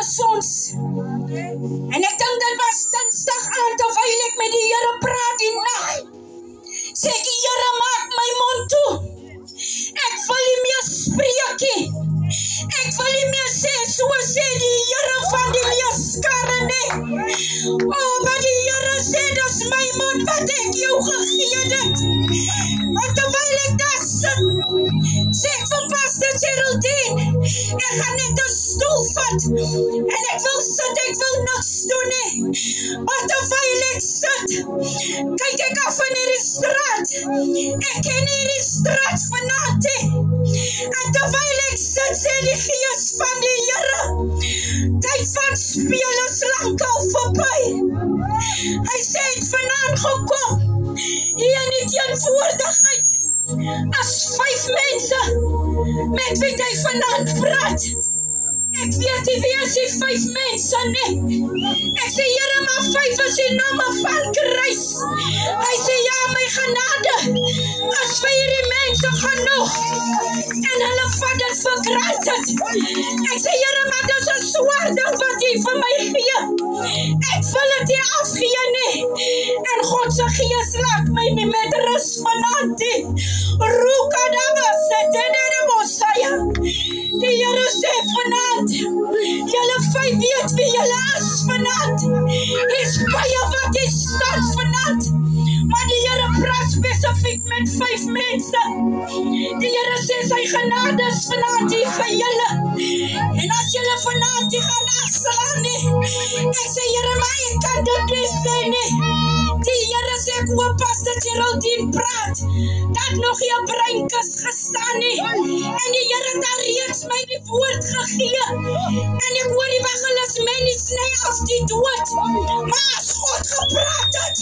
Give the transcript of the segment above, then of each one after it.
is ons. En ek dink dit was Dinsdag aan terwyl ek met die Here praat die nag. Sê ek, Here, maak my mond toe. Ek wil nie meer spreek nie. Ek wil nie meer sê, so sê die Here van die leeskare nie. Oh, maar die Here sê, dis my mond wat ek jou gegee het. En terwyl ek daar sit, sê ek vir Pastor Geraldine, ek gaan net 'n stoel vat, en ek wil sit, ek wil niks doen nie. Maar terwyl ek sit, kyk ek af in hierdie straat. Ek ken hierdie straat vanaand nie. En terwyl ek sit, sê die Gees van die Here, tyd van speel is lankal verby. Hy sê het vanaand gekom, hier in die teenwoordigheid, as 5 mense, met wie hy vanaand praat. Ek weet nie wie is die 5 mense nie. Ek sê, Here, maar 5 is die name van Kruis. Hy sê, ja, my genade, as vir hierdie mense genoeg, en hulle vat dit vir granted. Ek sê, Here, maar dis 'n swaar ding wat jy vir my gee. Ek wil dit nie afgee nie. En God se Gees laat my nie met rus vanaand nie. Rukadaba setene Mosiah. Die Here sê vanaand, julle 5 weet wie julle is vanaand. Is baie wat jy staan vanaand. Maar die Here praat spesifiek met 5 mense. Die Here sê sy genade is vanaand hier vir julle. En as julle vanaand die gaan afslaan nie, ek sê, Here, maar ek kan dit nie sê nie. Die Here sê, ek hoor Pastor Geraldine praat, dat nog jy breinkus gestaan nie. En die Here daar reeds my die woord gegee. En ek hoor die wagelis mens nie af die dood. Maar as God gepraat het,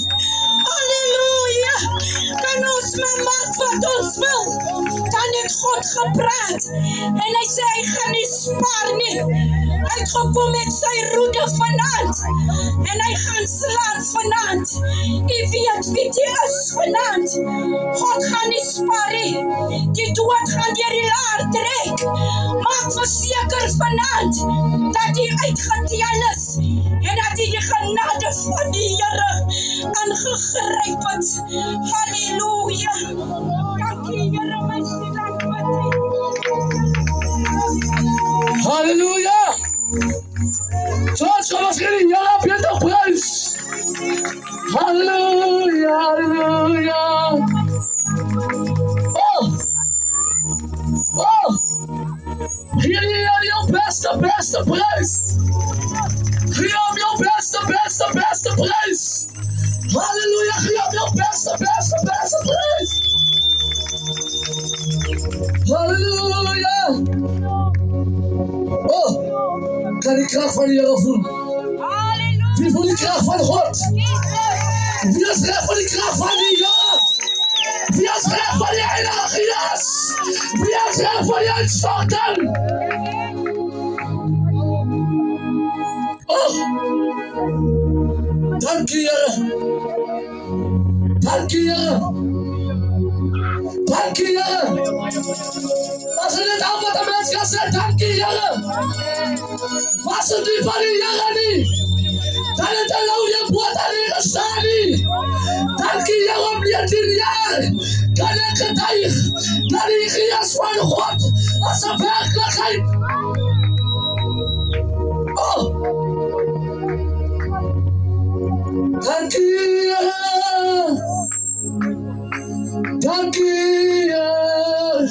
halleluja, kan ons maar maak wat ons wil. Dan het God gepraat. En hy sê, hy gaan nie spaar nie. Hy het gekom met sy roede vanaand. En hy gaan slaan vanaand. Jy weet wie die is vanaand. God gaan nie spaar nie. Die dood gaan deur die laar trek. Maak verseker vanaand dat jy uitgeteel is. En dat jy die genade van die Here aangegryp het. Halleluja. Dankie Here, my siel aanbid. Halleluja. Church, kom ons gee die Here op jou prys. Halleluja, halleluja. Oh, gee die Here jou beste prys. Gee hom jou beste prys. Halleluja, gee hom jou beste prys. Halleluja. Oh, kan die kracht van die Here voel? Wie voelt die kracht van God? Wie is recht van die kracht van die Here? Wie is recht van die Heilige Gees? Wie is recht van die uitstorting? Oh, dankie Here. Dankie Here. Dankie Here. As jy net al wat 'n mens kan sê, dankie Here. Was dit nie van die Here nie, dan het hy nou die boot aan hier gestaan nie. Dankie Here om 19 jaar kan ek getuig dat die Gees van God as 'n werklikheid. Oh, dankie Here. Dankie Here.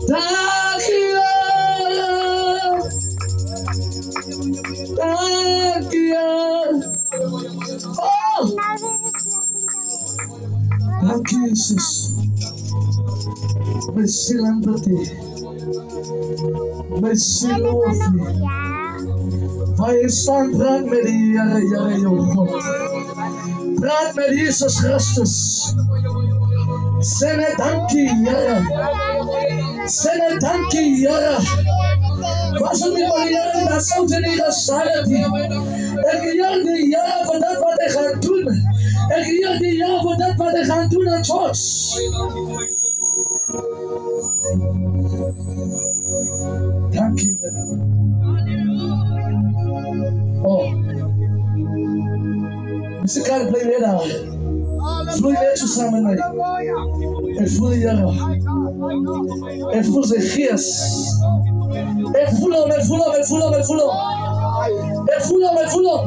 Dankie Here. Dankie Here. Oh, dankie Jesus. My siel aanbid U. My siel loof U. Waar jy staan, praat met die Here, Here jou God. Praat met Jesus Christus. Sê net dankie Here. Sê net dankie Here. Was het nie van die Here nie, dan sou jy nie gestaan het nie. Ek eer die Here vir dit wat hy gaan doen. Ek eer die Here vir dit wat hy gaan doen aan ons. Dankie Here. Ze kan bly net daar. Vloei net so saam met my. Ek voel die Here. Ek voel sy gees. Ek voel hom. Ek voel hom.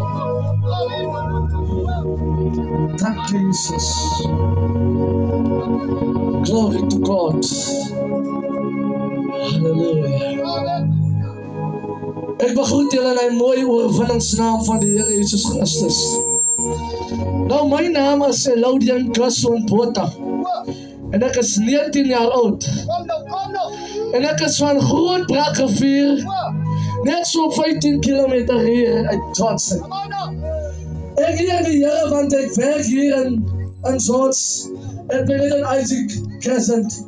Dank je, Jesus. Glory to God. Halleluja. Ek begroet julle in 'n mooi oorwinningsnaam van die Here Jesus Christus. Nou my naam is Laudian Gasson Botha. En ek is 19 jaar oud. En ek is van Groot Brakrivier, net so 15 kilometer hier uit Johnson. Ek eer die Here want ek werk hier in Zots. Ek ben net in Isaac Crescent.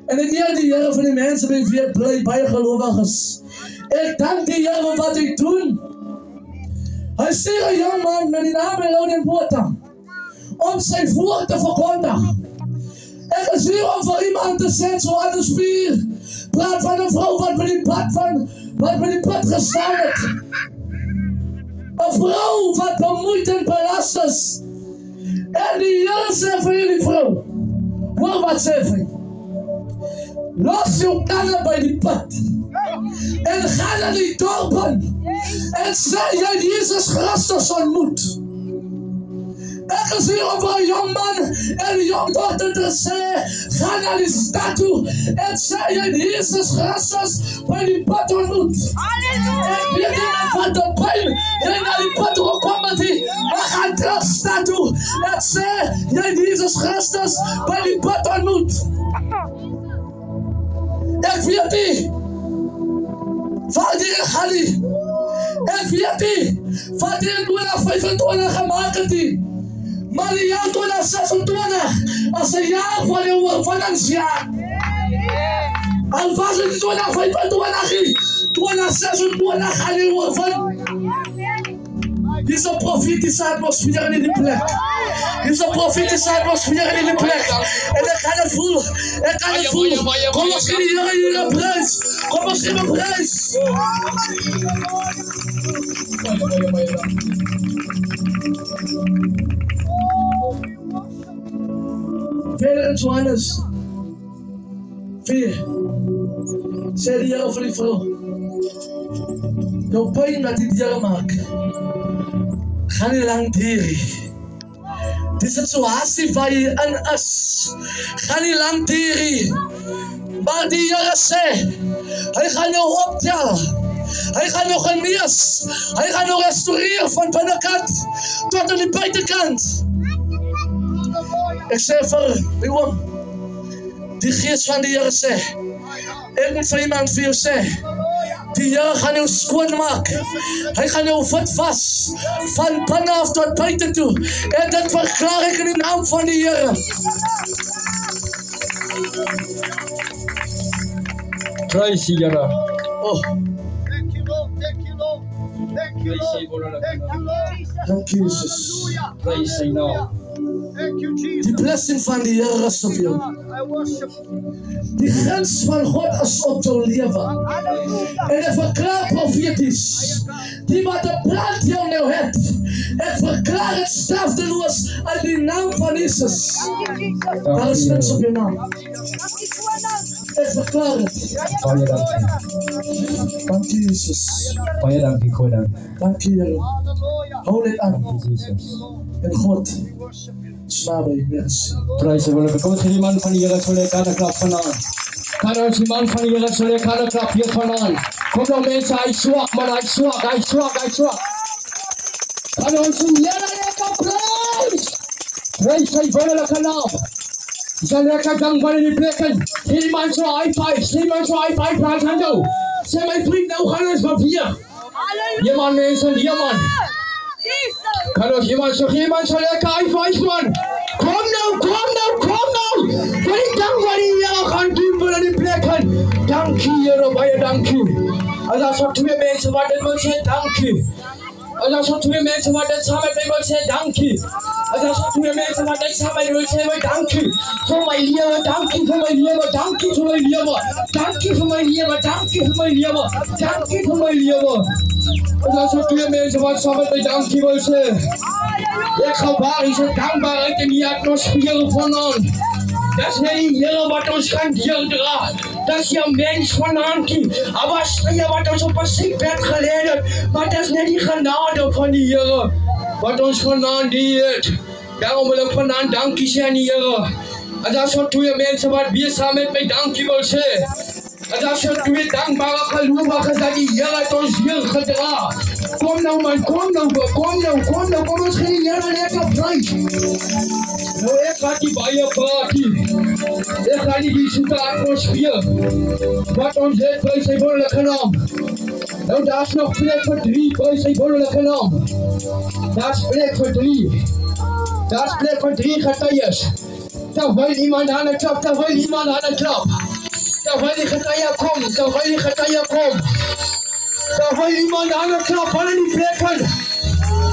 En ek eer die Here vir die mense by wie ek bly, baie gelowiges. Ek dank die Here vir wat hy doen. Hy stuur 'n jong man met die naam Laudian Botha om sy woord te verkondig. Ek is hier om vir iemand te sê, so aan de spier, praat van 'n vrou wat met die pad gestaan het. 'n Vrou wat bemoeid en belast is. En die Here sê vir hierdie vrou, hoor wat sê hy? Los jou kannen by die pad. En ga naar die dorpen. En sê jy Jesus Christus ontmoet. Ek is hier om vir 'n jong man en 'n jong dochter te sê, ga naar die stad toe en sê jy Jesus Christus by die pad ontmoet. Ek weet nie wat de pijn jy naar die pad toe gekom het nie, maar ga terug stad toe en sê jy Jesus Christus by die pad ontmoet. Ek weet nie wat die gaan nie. Ek weet nie wat die in 2025 gemaakt het nie. Maar die jaar 2026 is 'n jaar van die oorwinningsjaar. Al was het 2025 nie, 2026 gaan die oorwin. Hier is 'n profetiese atmosfeer in die plek. Hier is 'n profetiese atmosfeer in die plek. En ek kan het voel. Kom ons gee die Here hier 'n prys. Kom ons gee 'n prys. Verder in Johannes 4 sê die Here vir die vrou, jou pyn wat die Here maak, gaan nie lang duur nie. Die situasie waar jy in is, gaan nie lang duur nie. Maar die Here sê, hy gaan jou optel. Hy gaan jou genees. Hy gaan jou restoreer van binnekant tot aan die buitekant. Ek sê vir die oom, die gees van die Here sê, ek moet vir iemand vir jou sê, die Here gaan jou skoon maak. Hy gaan jou fit vas, van binne af tot buite toe. En dit verklaar ek in die naam van die Here. Praise die Here. Oh, Thank you, Lord. Thank you, Lord. Thank you, Lord. Thank you, Lord. dank Jesus. Praise sy naam. Thank you, Die Jesus. blessing van die Here is op jou. I worship you. Die guns van God is op jou lewe. Hallelujah. En ek verklaar profeties, die wat de brand jou nou het, ek verklaar het strafdeloos in die naam van Jesus. Daar is guns op jou naam. Ek verklaar het. Baie dankie. Dank je, Jesus. Baie dankie, Koning. Dank je, Here. Hallelujah. Hou net aan. Jesus. En God We worship you. is nabij. Merci. Praise die Here. Kom ons gee die man van die Here so lekker 'n klap vanaand. Kan ons die man van die Here so lekker 'n klap hier vanaand. Kom nou mense, hy swak man, hy swak. Kan ons die Here lekker praise. Praise sy wonderlike naam. Sy lekker dankbaar in die plekken. Hierdie man so high five, praat aan jou. Sê my vriend, nou gaan ons van hier. Ja man mense, ja man. Kan ons iemand so lekker high five man. Kom nou. Vir die dank wat die Here gaan doen vir die plekken. Dankie Here, baie dankie. As daar so twee mense wat dit wil sê, dankie. As daar so twee mense wat dit saam met my wil sê, dankie. As daar so twee mense wat dit saam met my wil sê, dankie. Vir my lewe, dankie vir my lewe, dankie vir my lewe. Dankie vir my lewe, dankie vir my lewe, dankie vir my lewe. En dat zijn twee mensen wat samen met dankie wil zeggen. Ik gewaar is een dankbaarheid in die atmosfeer vanavond. Dat is niet die Heer wat ons kan deeldragen. Dat is je mens vanavond. Maar je wat ons op een ziekbed geleden. Maar dat is niet die genade van die Heer wat ons vanavond deed. Daarom wil ik vanavond dankie zeggen aan die Heer. En dat zijn twee mensen wat weer samen met mij dankie wil zeggen. En dat zijn twee dankbare gelovigen dat die Heer uit ons hier gedragen. Kom nou man, kom ons geen Heer lekker prijs. Nou ik ga die bij je praten. Ik ga die zoete atmosfeer. Wat ons heeft prijs zijn wonderlijke naam. Nou daar is nog plek voor 3 prijs zijn wonderlijke naam. Daar is plek voor 3. Daar is plek voor 3 getuies. Daar wil iemand aan de klap, daar wil iemand aan de klap. Daar wil die getuie kom, daar wil die getuie kom. Daar wil iemand aan de klap, aan die plekken.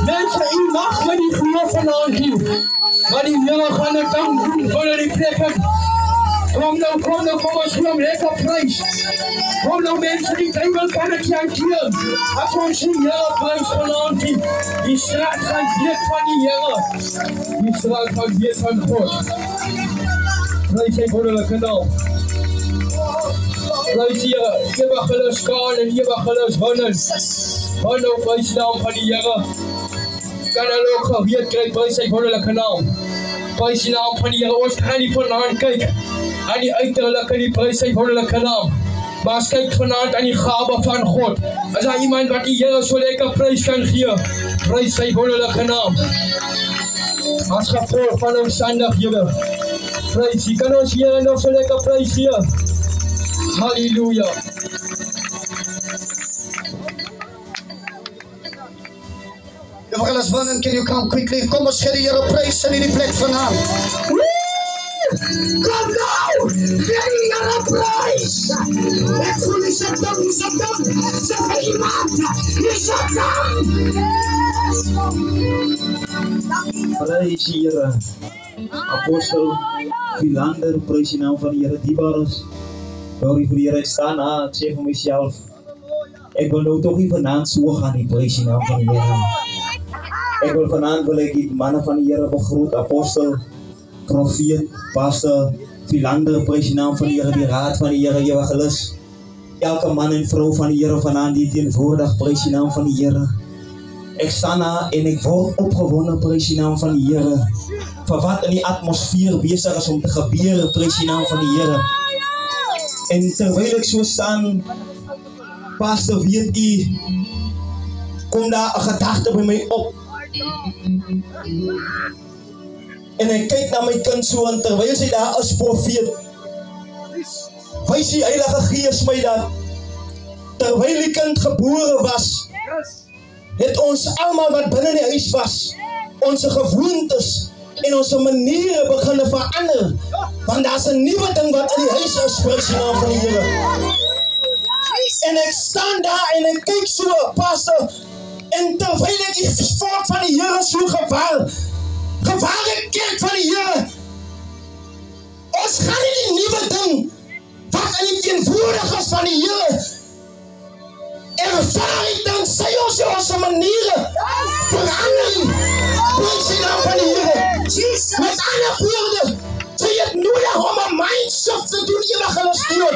Mensen, u mag met die geloof vanavond doen. Maar die jongen gaan het dan doen, van die plekken. Kom ons gewoon lekker prijs. Kom nou mensen, die Bijbel kan het jankeren. Als we ons die hele prijs vanavond doen. Die straat gaat weer van die Heer. Die straat gaat weer van God. Prijs zijn wonderlijke naam. Prijs hier, eeuwig gelus kan en eeuwig gelus wonen. Woon nou prijs naam van die Heer. Kan er ook geweerd krijgen, prijs zijn wonderlijke naam. Prijs die naam van die Heer, ons gaan niet vanavond kijken. Aan die uiterlijke, die prijs zijn wonderlijke naam. Maar als kijk vanavond aan die gave van God. Als er iemand wat die Heer zo lekker prijs kan geven. Prijs zijn wonderlijke naam. Als gevolg van omstandighede. Prijs, die kan ons Heer nog zo lekker prijs geven. Halleluja. Evangelist Vernon, can you come quickly? Kom ons gee die Here prys in hierdie plek vanavond. Kom nou! Gee die Here prys! Ek voel die Satan. Sê vir iemand, die Satan! Prys die Here. Apostel Philander, prys die naam van die Here diebares. Glorie vir die Here, ek staan ek sê vir myself. Ek wil nou toch nie vanaand so gaan die prys die naam van die Here. Ek wil vanaand wil ek die manne van die Here begroet, apostel, profeet, pastor, Philander, prys die naam van die Here, die raad van die Here, evangelist, elke man en vrou van die Here vanaand die teenwoordig, prys die naam van die Here. Ek staan en ek word opgewonden, prys die naam van die Here. Vir wat in die atmosfeer besig is om te gebeur, prys die naam van die Here. En terwyl ek so staan, pastor, weet u, kom daar 'n gedagte by my op. En ek kyk na my kind so, en terwyl sy daar as profeet, wys die Heilige Gees my dat, terwyl die kind gebore was, het ons almal wat binne die huis was, onze gewoontes en onze maniere beginne verander, want daar is 'n nuwe ding wat in die huis is, prys die naam van die Here. En ek staan daar en ek kyk so, pastor, en terwyl ek die volk van die Here so gewaar ek kerk van die Here, ons gaan nie die nuwe ding wat in die teenwoordig is van die Here ervaring dan sy ons maniere verander nie. Prys die naam van die Here. Met ander woorde, sy het nodig om 'n mindshift te doen, evangelist Dion.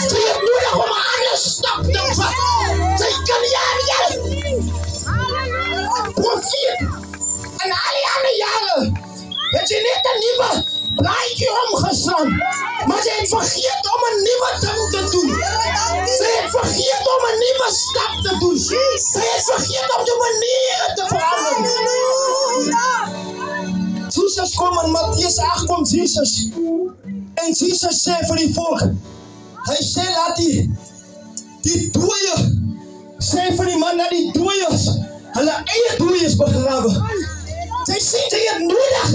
Sy het nodig om 'n ander stap te vat. Sy kan profeet en al die ander jare het sy net 'n nuwe blaadjie omgeslaan, maar sy het vergeet om 'n nuwe ding te doen. Sy het vergeet om 'n nuwe stap te doen. Sy het vergeet om die maniere te verander. Jesus kom in Mattheus 8 kom Jesus. En Jesus sê vir die volk, hy sê laat die dooie, sê vir die man dat die dooies, hulle eie dooies begrawe. Sy sê sy het nodig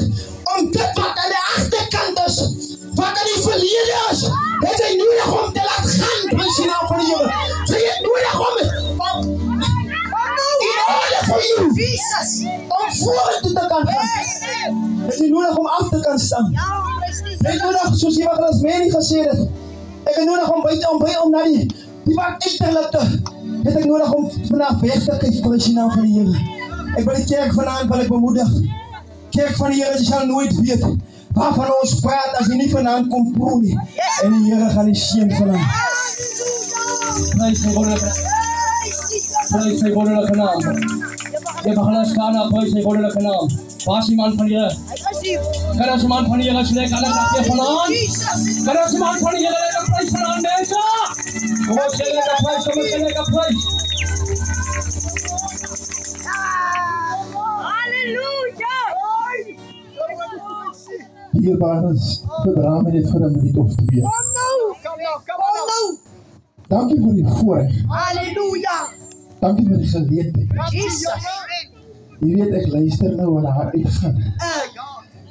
om dit wat aan die agterkant is, wat in die verlede is, het sy nodig om te laat gaan, prys die naam van die Here. Sy het nodig om in order for you, om vorentoe te kan gaan. Het is nodig om af te kan staan. Ek het nodig, soos evangelist Manny gesê het, ek het nodig om buite om na die wat uiterlik te het ek nodig om vanaf weg te kyk vir die naam van die Here. Ek wil die kerk vanaand wil ek bemoedig. Kerk van die Here, jy sal nooit weet waarvan ons praat as jy nie vanaand kom proe nie. En die Here gaan die seën vanaand. Prys sy wonderlijke naam. Jy mag alles gaan na prys sy wonderlijke naam. Waar is die man van die Here? Kan ons die man van die Here sê, kan ons hier vanaand? Kan ons die man van die Here lekker prys vanaand, mense? Kom ons sê lekker prys, kom ons sê lekker prys. Dierbares, bedra my net vir 'n minuut of 2. Dankie vir die voorreg. Halleluja. Dankie vir die geleentheid. Jesus. Jy weet ek luister nou wat daar uitgaan.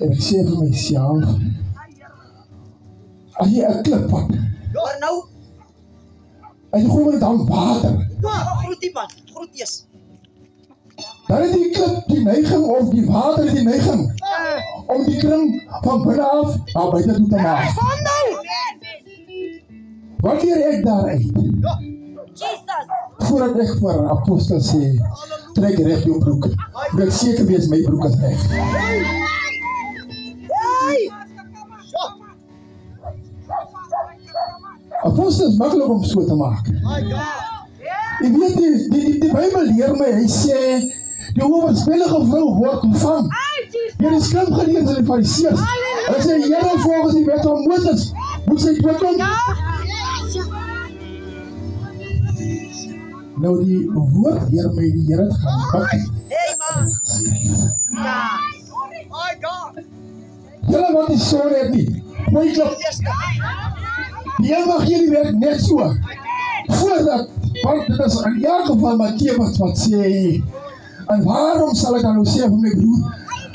En ek sê vir myself, as jy 'n klip vat, Hoor nou. en jy gooi met dan water, Groet die man. Groet Jesus. dan het die klip die neiging of die water het die neiging om die kring van binne af naar buiten toe te maak. Wat leer ek daaruit? Voordat ek vir 'n apostel sê, trek recht jou broek, moet ek seker wees my broek is recht. Apostel is makkelijk om so te maak. Jy weet, die Bijbel leer my, hy sê, die oorspellige vrou word ontvang. Hier is skrifgeleerdes en die fariseërs. Hulle sê, Here, volgens die wet van Moses, moet sy doodkom. Nou die woord leer my, die Here het gaan bak. Julle wat die sonde het nie, gooi klip. Die evangelie werk net so. Voordat, want dit is in elk geval Mattheus wat sê, en waarom sal ek dan nou sê vir my broer,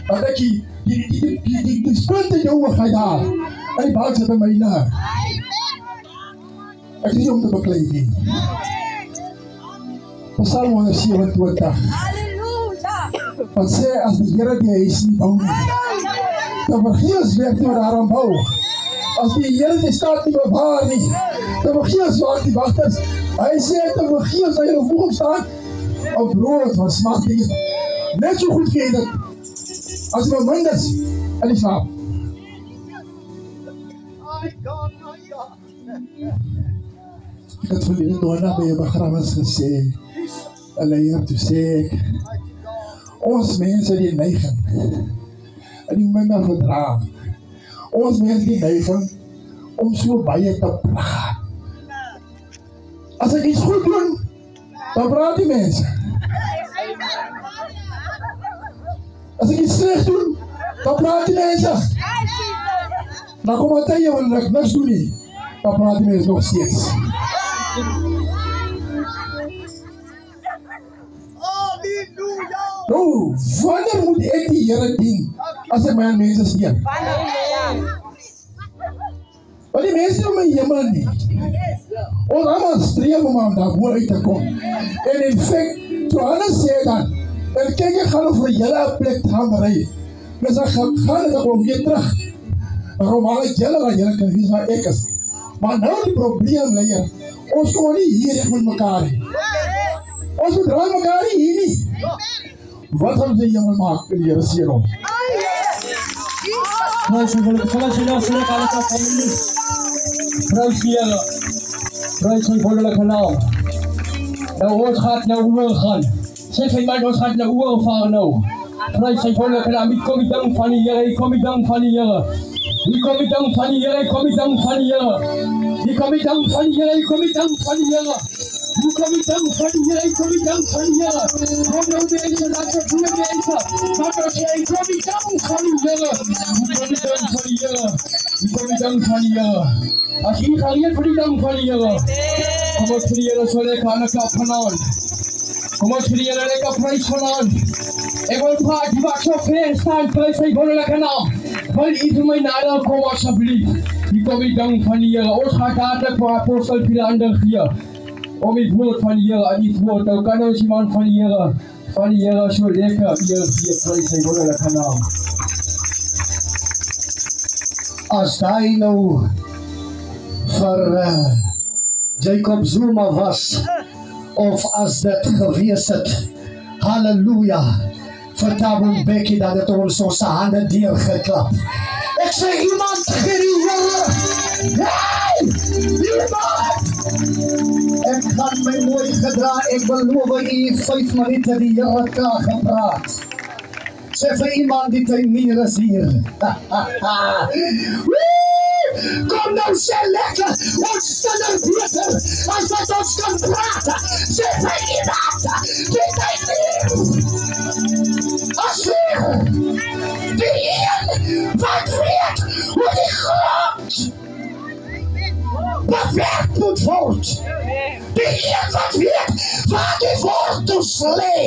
dat ek die sprint in jou oog haal, en die bal sit in my na. Ek is nie om te beklei nie. Psalm 127, wat sê, as die Here die huis nie bou nie, dan vergeels werk nie wat daaraan bou. As die Here die staat nie bewaar nie, dan vergeels waak die wachters. Hy sê, dan vergeels dat jy nog voor staan, op brood van smag die net so goed geëet het, as jy bemind is, in die slaap. Ek het verlede donderdag by jou begrafenis gesê, en leier, toe sê ek, ons mense die neiging, en die minder verdraag, ons mense die neiging, om so baie te praat. As ek iets goed doen, dan praat die mense. As ek iets slecht doen, dan praat die mense. Dan kom het tye wanneer ek niks doen nie, dan praat die mense nog steeds. Nou, wanneer moet ek die Here dien, as ek my aan mense steen? Want die mense in my hemel nie. Ons allemaal streef om daar boor uit te kom. En in fact, Johannes sê dan, en kyk, ek gaan vir julle 'n plek gaan berei. Dus ek gaan ek ook weer terug. Waarom haal ek julle, dat julle kan wees waar ek is. Maar nou die probleem, leier, ons kom nie hier echt met mekaar nie. Ons verdraai mekaar nie hier nie. Wat gaan die hemel maak, die Here seën hom? Prys sy wonderlijke naam. Nou ons gaat nou oor gaan. Sê vir my, ons gaat nou oor vaar nou. Prys sy wonderlijke naam. Hier kom die ding van die Here, hier kom die ding van die Here. Hier kom die ding van die Here, hier kom die ding van die Here. Hier kom die ding van die Here, hier kom die ding van die Here. Hier kom die ding van die Here, hier kom die ding van die Here. Kom nou mense, dat is goeie mense. Wat ons sê, hier kom die ding van die Here. Hier kom die ding van die Here. Hier kom die ding van die Here. As jy gereed vir die ding van die Here, kom ons vir die Here so lekker aan die klap vanaand. Kom ons vir die Here lekker prys vanaand. Ek wil praat, die wat so ver staan, prys sy wonderlijke naam. Wil u vir my nader kom asseblief. Hier kom die ding van die Here. Ons gaat dadelijk vir apostel Philander gee, om die woord van die Here aan die woord. Nou kan ons iemand van die Here so lekker hier prys sy wonderlijke naam. As hy nou vir Jacob Zuma was, of as dit gewees het. Halleluja. Vir Thabo Mbeki dat het ons se hande deurgeklap. Ek sê iemand gee die Here. Hey! Iemand! Ek gaan my mooi gedra. Ek beloof u 5 minute die Here kan gepraat. Sê vir iemand die tyd nie is hier. Kom nou sê lekker, ons kan er beter as wat ons kan praat. Sê vir iemand, die tyd nie as hier. Die een wat weet hoe die grond bewerkt moet word. Die een wat weet waar die wortels lê.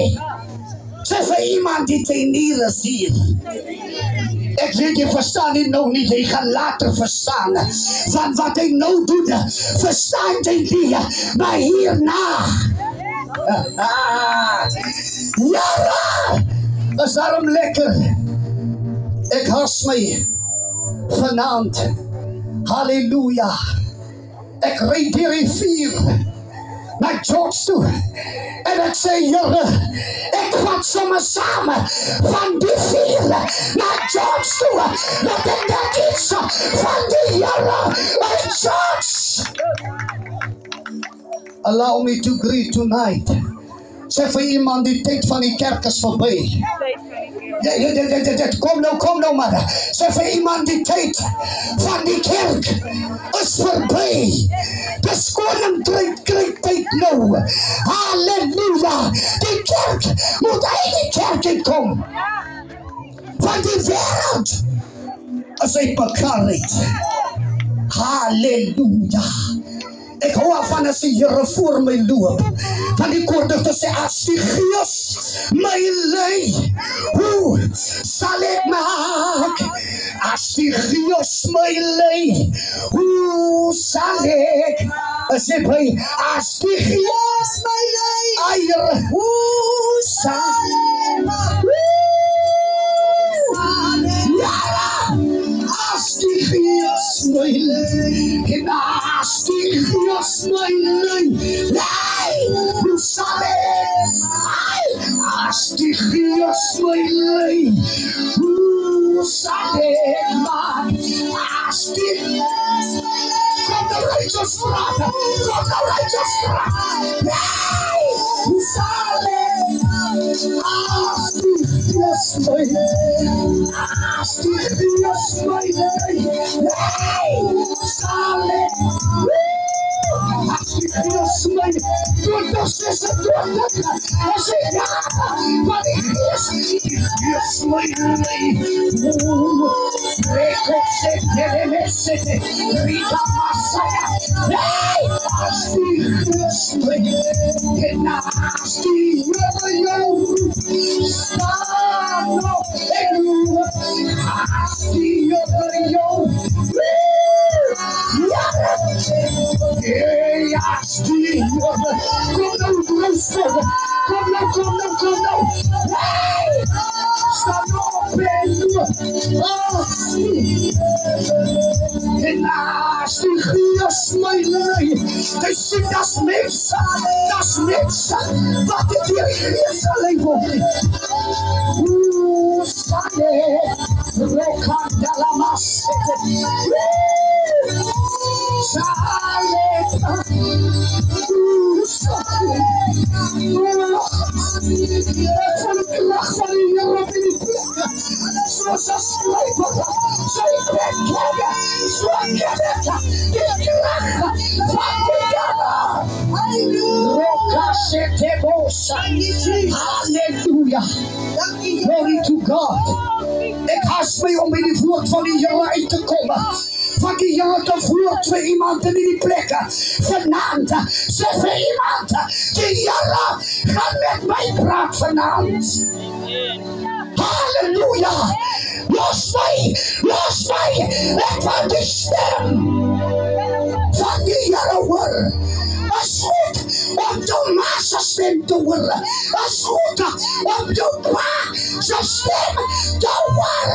Sê vir iemand die tenier is hier. Ek weet jy verstaan nie nou nie, jy gaan later verstaan. Van wat hy nou doen, verstaan jy nie, maar hierna. Ja, is daarom lekker. Ek has my vanaand. Halleluja. Ek ry deur die vuur na George toe. En ek sê, Here, ek vat sommer saam van die vuur na George toe. Dat ek net iets van die Here by George. Allow me to greet tonight. Sê vir iemand, die tyd van die kerk is verby. Kom nou maar. Sê vir iemand, die tyd van die kerk is verby. Dis koninkryk tyd nou. Halleluja. Die kerk moet uit die kerk inkom. Van die wêreld is uitmekaarheid. Halleluja. Ek hou van as die Here voor my loop. Van die koordigte sê, as die Gees my lei, hoe sal ek maak? As die Gees my lei, hoe sal ek? Sê by, as die Gees my lei, hoe sal ek? As die Gees my lei, en as die Gees my lei, hoe sal ek? As die Gees my lei, hoe sal ek maak? As die Gees my lei, kom nou righteous praat, hoe sal ek? As die Gees my lei, as die Gees my lei, hoe sal ek? As die Gees my dood is het dood. As ek van die Gees my lei, Rita Masaya, as die Gees my lei, en as die Here jou staan op en loop, as die Here jou as die Here, kom nou rustig, kom nou, staan op en loop, en as die Gees my lei, jy sien das mense, wat het hier Gees lei word. Hoe sal ek, Rokandalamas, sal ek, hoe sal ek, ek van die krag van die Here op in die plek, soos as skryver, sy bekende, so ken ek die krag van die Here. Rokashetebosa, halleluja, glory to God. Ek haas my om by die woord van die Here uit te kom. Van die Here te woord vir iemand in die plekke. Vanaand, sê vir iemand, die Here gaan met my praat vanaand. Halleluja. Los my, ek van die stem van die Here hoor. Is goed om jou ma se stem te hoor. Is goed om jou pa se stem te hoor.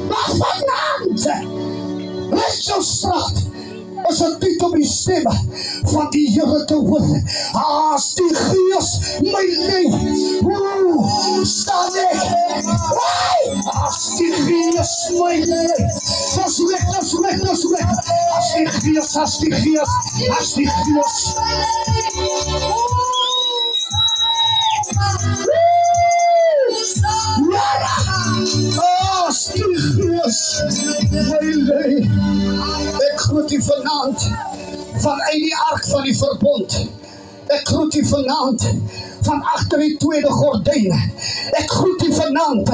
Maar vanaand, Rachelstraat, Is dit tyd om die stem van die Here te hoor? As die Gees my lei, staan ek. As die Gees my lei, dis weg. As die Gees, as die Gees. As die Gees my lei. Ek groet u vanaand vanuit die ark van die verbond. Ek groet u vanaand van agter die tweede gordyn. Ek groet u vanaand,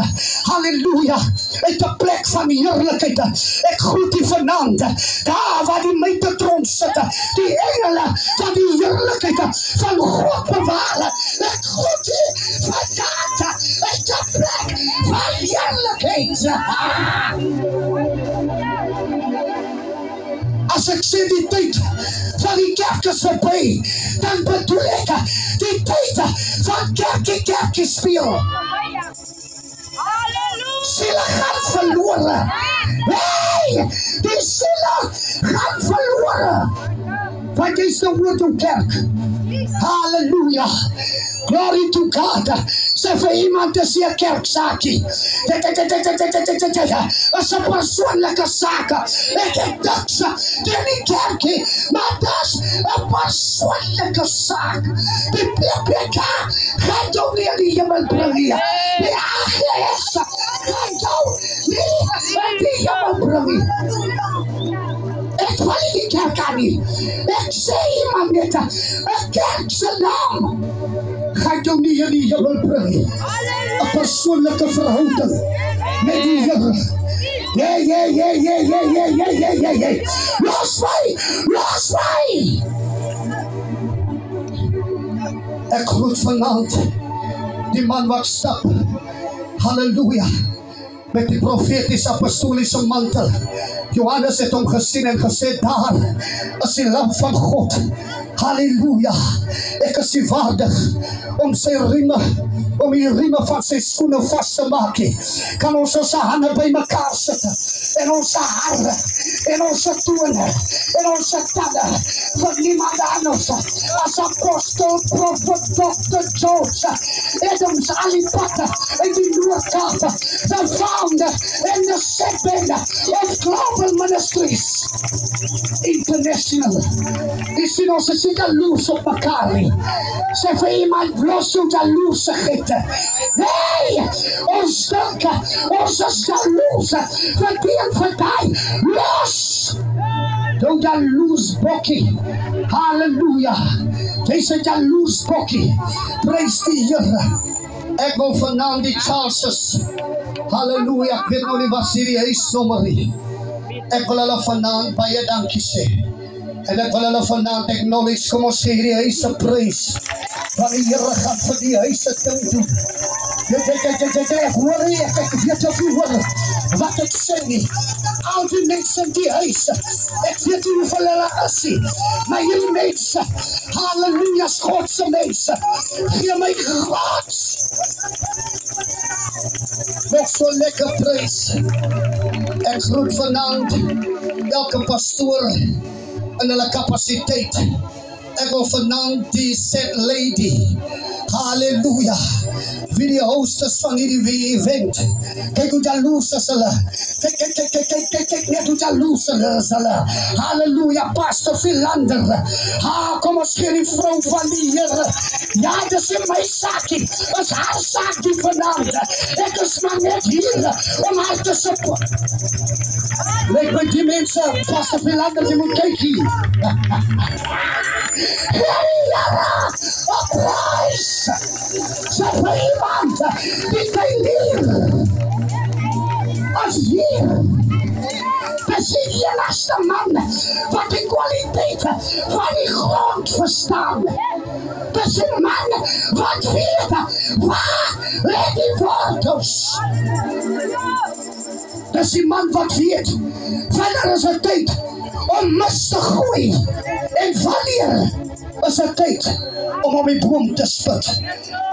halleluja, uit 'n plek van heerlikheid. Ek groet u vanaand, daar waar die metertron sit, die engele van die heerlikheid van God bewaar. Ek groet u vanaand uit 'n plek van heerlikheid. As ek sê die tyd van die kerk is verby, dan bedoel ek die tyd van kerkie speel. Siele gaan verloren. Nee, die siele gaan verloren. Want jy is nou woord om kerk. Halleluja. Glory to God. Sê vir iemand is hier kerksaakie. Dit is 'n persoonlike saak. Ek het niks teen die kerkie, maar dis 'n persoonlike saak. Die PPK gaan jou nie in die hemel bring nie. Die AGS gaan jou nie in die hemel bring nie. Ek wil nie die kerk aan nie. Ek sê iemand net, 'n kerk se naam gaan jou nie in die hemel bring nie. 'n persoonlijke verhouding met die Here. Yeah. Los my. Ek groet vanaand die man wat stap, halleluja, met die profetiese apostoliese mantel. Johannes het hom gesien en gesê, daar is die lam van God. Halleluja, ek is nie waardig om sy om die rieme van sy skoene vast te maak. Kan ons hande by mekaar sit en ons hare en ons tone en ons tande vir niemand anders as apostel, prophet, Dr. George Adams Alipata in die Noord-Kaap, the founder and the second of Global Ministries International. Die sien ons is nie jaloers op mekaar nie. Sê vir iemand, los jou jaloersigheid. Nee, ons dink, ons is jaloers vir die en vir die. Los! Jou jaloers bokkie. Halleluja. Dis 'n jaloers bokkie. Prys die Here. Ek wil vanaand die Charleses. Halleluja, ek weet nou nie wat hierdie huisnommer nie. Ek wil hulle vanaand baie dankie sê. En ek wil hulle vanaand acknowledge, kom ons sê hierdie huis se prys. Want die Here gaan vir die huis se ding doen. Ek hoor nie, ek weet of jy hoor wat ek sê nie. Al die mense in die huis, ek weet nie hoeveel hulle is nie, maar hierdie mense, halleluja, is Godse mense. Gee my God nog so lekker prys. Ek groet vanaand elke pastoor in hulle kapasiteit. Ek wil vanaand die set lady, halleluja, wie die hostess van hierdie event. Kyk hoe jaloers is hulle. Kyk net hoe jaloers is hulle. Halleluja, Pastor Philander. Kom ons gee die vrou van die Here. Ja, dis in my saakie. Dis haar saakie vanaand. Ek is maar net hier om haar te support. Lyk my die mense, Pastor Philander, jy moet kyk hier. Here, prijs. Sê vir iemand, die tylier is hier. Dis die enigste man wat die kwaliteit van die grond verstaan. Dis die man wat weet waar lê die wortels. Dis die man wat weet wanneer is het tyd om mis te groei en wanneer is het tyd om op die boom te spit.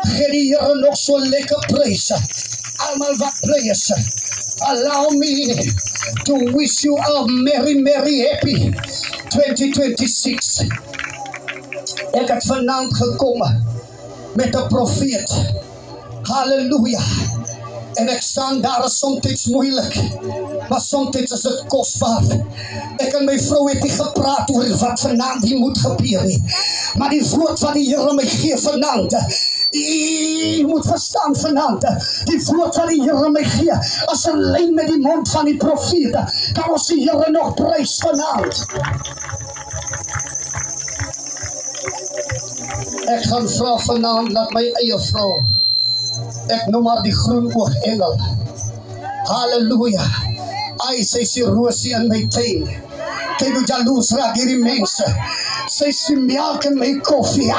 Gee die Here nog so lekker prys. Almal wat prys. Allow me to wish you a merry, merry, happy 2026. Ek het vanaand gekom met 'n profeet. Halleluja. En ek staan daar, is soms moeilik, maar soms is dit kosbaar. Ek en my vrou het nie gepraat oor wat vanaand hier moet gebeur nie. Maar die woord wat die Here my gee vanaand, jy moet verstaan vanaand, die woord wat die Here my gee, as 'n lyn met die mond van die profeet, kan ons die Here nog prys vanaand. Ek gaan vra vanaand dat my eie vrou, ek noem maar die groenoog engel. Halleluja. Ai, sy is die rosie in my tuin. Kyk hoe jaloers raak hierdie mense. Sy is die melk in my koffie.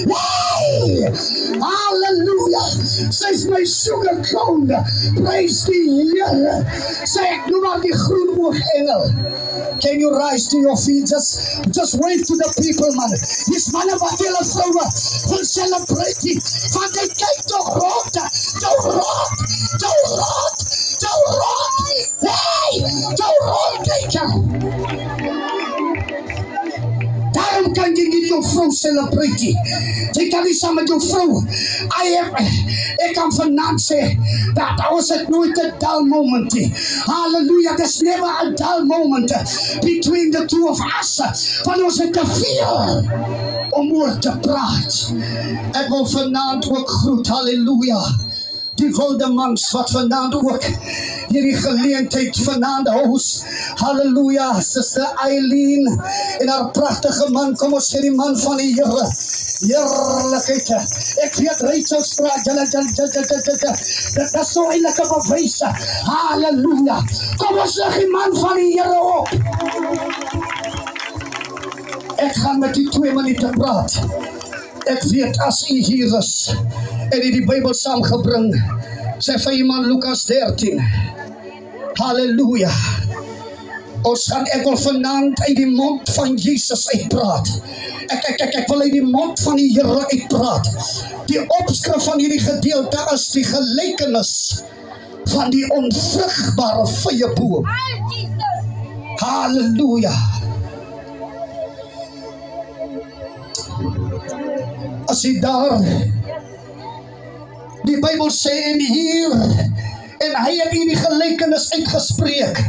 Hey! Halleluja. Sy is my sugar cone. Prys die Here. Sy ek noem maar die groenoog engel. Can you rise to your feet? Just wave to the people, man. Dis manne wat julle vroue wil celebrate. Want jy kyk toch rond. Hey! Jou rond kyk. Daarom kan jy nie jou vrou celebrate. Jy kan nie saam met jou vrou. Ek kan vanaand sê dat ons het nooit 'n dull moment. Hallelujah, there's never a dull moment between the two of us. Want ons het te veel om oor te praat. Ek wil vanaand ook groet, hallelujah, die wilde mans wat vanaand ook hierdie geleentheid vanaand hoes. Halleluja, Sister Eileen en haar pragtige man. Kom ons sê die man van die Here. Heerlikheid. Ek weet Rachel straat. Dat is so eintlik 'n bewys. Halleluja. Kom ons lig die man van die Here op. Ek gaan met die 2 minute praat. Ek weet as u hier is en u die Bybel saamgebring, sê vir iemand Lukas 13. Halleluja. Ek wil vanaand uit die mond van Jesus uitpraat. Ek wil uit die mond van die Here uitpraat. Die opskrif van hierdie gedeelte is die gelykenis van die onvrugbare vyeboom. Halleluja. As jy daar, die Bybel sê en hier, en hy het hierdie gelykenis uitgespreek.